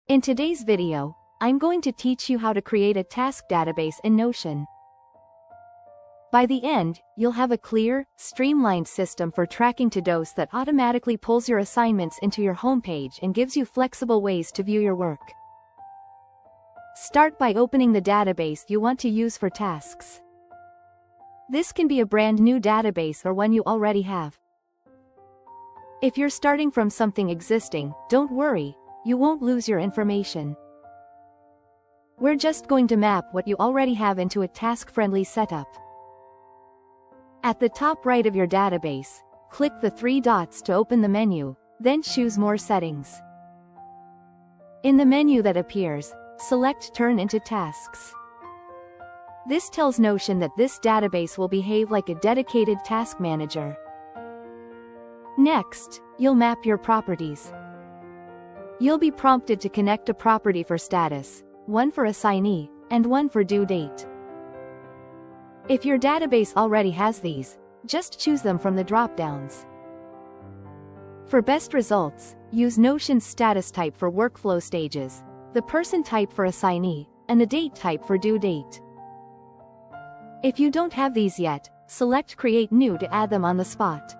In today's video, I'm going to teach you how to create a task database in Notion. By the end, you'll have a clear, streamlined system for tracking to-dos that automatically pulls your assignments into your homepage and gives you flexible ways to view your work. Start by opening the database you want to use for tasks. This can be a brand new database or one you already have. If you're starting from something existing, don't worry, you won't lose your information. We're just going to map what you already have into a task-friendly setup. At the top right of your database, click the three dots to open the menu, then choose More Settings. In the menu that appears, select Turn into Tasks. This tells Notion that this database will behave like a dedicated task manager. Next, you'll map your properties. You'll be prompted to connect a property for status, one for assignee, and one for due date. If your database already has these, just choose them from the drop-downs. For best results, use Notion's status type for workflow stages, the person type for assignee, and the date type for due date. If you don't have these yet, select Create New to add them on the spot.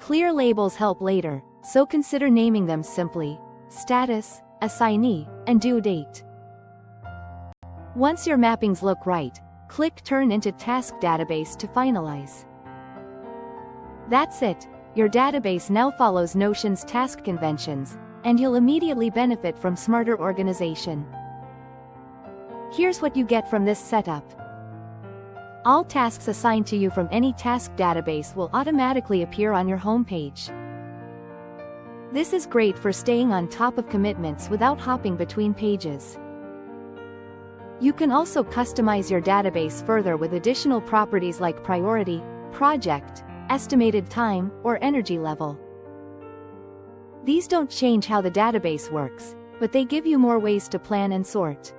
Clear labels help later, so consider naming them simply Status, Assignee, and Due Date. Once your mappings look right, click Turn into Task Database to finalize. That's it, your database now follows Notion's task conventions, and you'll immediately benefit from smarter organization. Here's what you get from this setup. All tasks assigned to you from any task database will automatically appear on your homepage. This is great for staying on top of commitments without hopping between pages. You can also customize your database further with additional properties like priority, project, estimated time, or energy level. These don't change how the database works, but they give you more ways to plan and sort.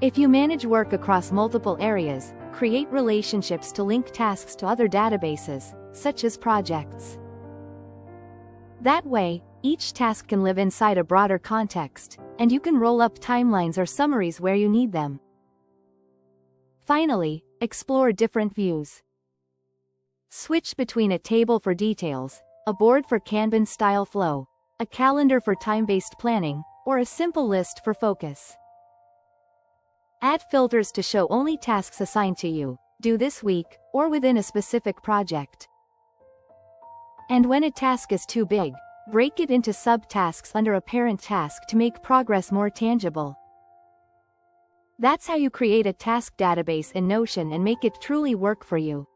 If you manage work across multiple areas, create relationships to link tasks to other databases, such as projects. That way, each task can live inside a broader context, and you can roll up timelines or summaries where you need them. Finally, explore different views. Switch between a table for details, a board for Kanban style flow, a calendar for time-based planning, or a simple list for focus. Add filters to show only tasks assigned to you, due this week, or within a specific project. And when a task is too big, break it into sub-tasks under a parent task to make progress more tangible. That's how you create a task database in Notion and make it truly work for you.